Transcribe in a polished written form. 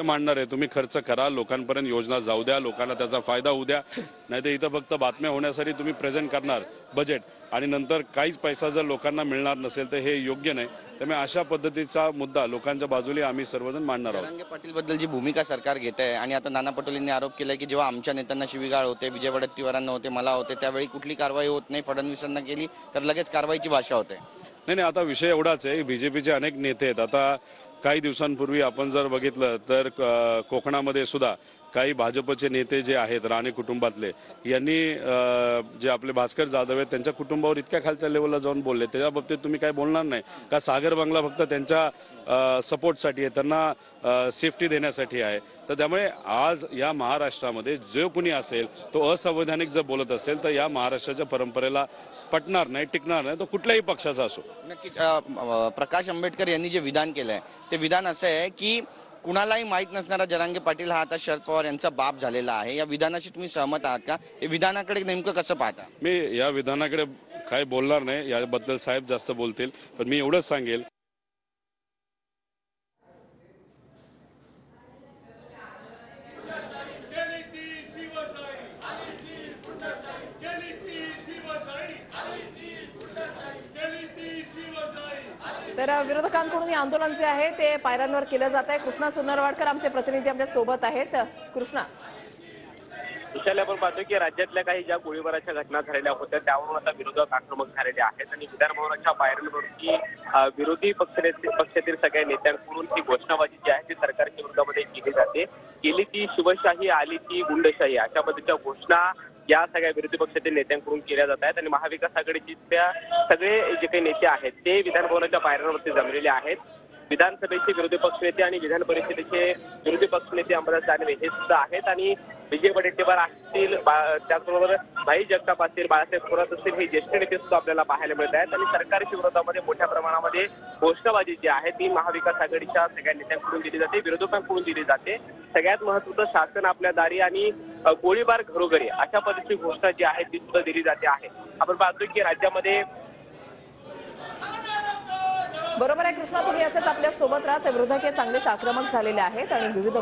मांडणार आहे, तुम्ही खर्च करा, लोकांपर्यंत योजना जाऊ द्या, लोकांना त्याचा फायदा होऊ द्या, नाही तर इथं फक्त बातम्या होण्यासाठी तुम्ही प्रेझेंट करणार बजेट आणि नंतर काहीच पैसा जर लोकांना मिळणार नसेल तर हे योग्य नाही। त्यामुळे अशा पद्धतीचा मुद्दा लोकांच्या बाजूने आम्ही सर्वजण मांडणार आहोत। जरांगे पाटील बद्दल जी भूमिका सरकार घेत आहे आणि आता नाना पटोलेंनी आरोप केलाय की जेव्हा आमच्या नेत्यांना शिवीगाळ होते, विजय वडेट्टीवारांना होते, मला होते, त्यावेळी कुठली कारवाई होत नाही, फडणवीसांना केली तर लगेच कारवाईची भाषा होते। नाही, आता विषय एवढाच आहे, बीजेपीचे अनेक नेते आहेत। आता काही दिवसांपूर्वी आपण जर बघितलं तर कोकणामध्ये सुद्धा काही भाजपचे नेते जे आहेत राणे कुटुंबातले यांनी जे आपले भास्कर जाधव आहेत त्यांच्या कुटुंबावर इतक्या खालच्या लेवलला जाऊन बोलले, त्याच्या बाबतीत तुम्ही काय बोलणार नाही का? सागर बंगला फक्त त्यांच्या सपोर्टसाठी आहे, त्यांना सेफ्टी देण्यासाठी आहे। तर त्यामुळे आज या महाराष्ट्रामध्ये जो कुणी असेल तो असंवैधानिक जर बोलत असेल तर या महाराष्ट्राच्या परंपरेला पटणार नाही, टिकणार नाही, तो कुठल्याही पक्षाचा असो। नक्कीच प्रकाश आंबेडकर यांनी जे विधान केलंय ते विधान असं आहे की कुणालाही माहीत नसणारा जरांगे पाटील हा आता शरद पवार यांचा बाप झालेला आहे। या विधानाशी तुम्ही सहमत आहात का? हे विधानाकडे नेमकं कसं पाहता? मी या विधानाकडे काय बोलणार नाही, याबद्दल साहेब जास्त बोलतील, पण मी एवढंच सांगेल तर विरोधकांकडून हे आंदोलन जे आहे ते पायऱ्यांवर केलं जात आहे। कृष्णा सोनरवाडकर आमचे प्रतिनिधी आपल्या सोबत आहेत। कृष्णा, विशाल, आपण पाहतो की राज्यातल्या काही ज्या गोळीबाराच्या घटना झालेल्या होत्या त्यावरून आता विरोधक आक्रमक झालेले आहेत आणि विधानभवनाच्या पायऱ्यांवरती विरोधी पक्षातील सगळ्या नेत्यांकडून ही घोषणाबाजी जी आहे ती सरकारच्या विरोधामध्ये केली जाते। गेली ती शिवशाही, आली ती गुंडशाही, अशा पद्धतीच्या घोषणा या सगळ्या विरोधी पक्षातील नेत्यांकडून केल्या जात आहेत आणि महाविकास आघाडीचे सगळे जे काही नेते आहेत ते विधानभवनाच्या पायऱ्यांवरती जमलेले आहेत। विधानसभेचे विरोधी पक्षनेते आणि विधान परिषदेचे विरोधी पक्षनेते अंबादास दानवे हे सुद्धा आहेत आणि विजय वडेट्टीवार असतील, त्याचबरोबर भाई जगताप असतील, बाळासाहेब थोरात असतील, हे ज्येष्ठ नेते सुद्धा आपल्याला पाहायला मिळत आहेत आणि सरकारच्या विरोधामध्ये मोठ्या प्रमाणामध्ये घोषणाबाजी जी आहे ती महाविकास आघाडीच्या सगळ्या नेत्यांकडून दिली जाते, विरोधकांकडून दिली जाते। सगळ्यात महत्त्वाचं शासन आपल्या दारी आणि गोळीबार घरोघरी अशा पद्धतीची घोषणा जी आहे ती सुद्धा दिली जाते आहे। आपण पाहतोय की राज्यामध्ये बरोबर आहे कृष्णा, तुम्ही असेच आपल्या सोबत राहा। विरोधक हे चांगलेच आक्रमक झालेले आहेत आणि विविध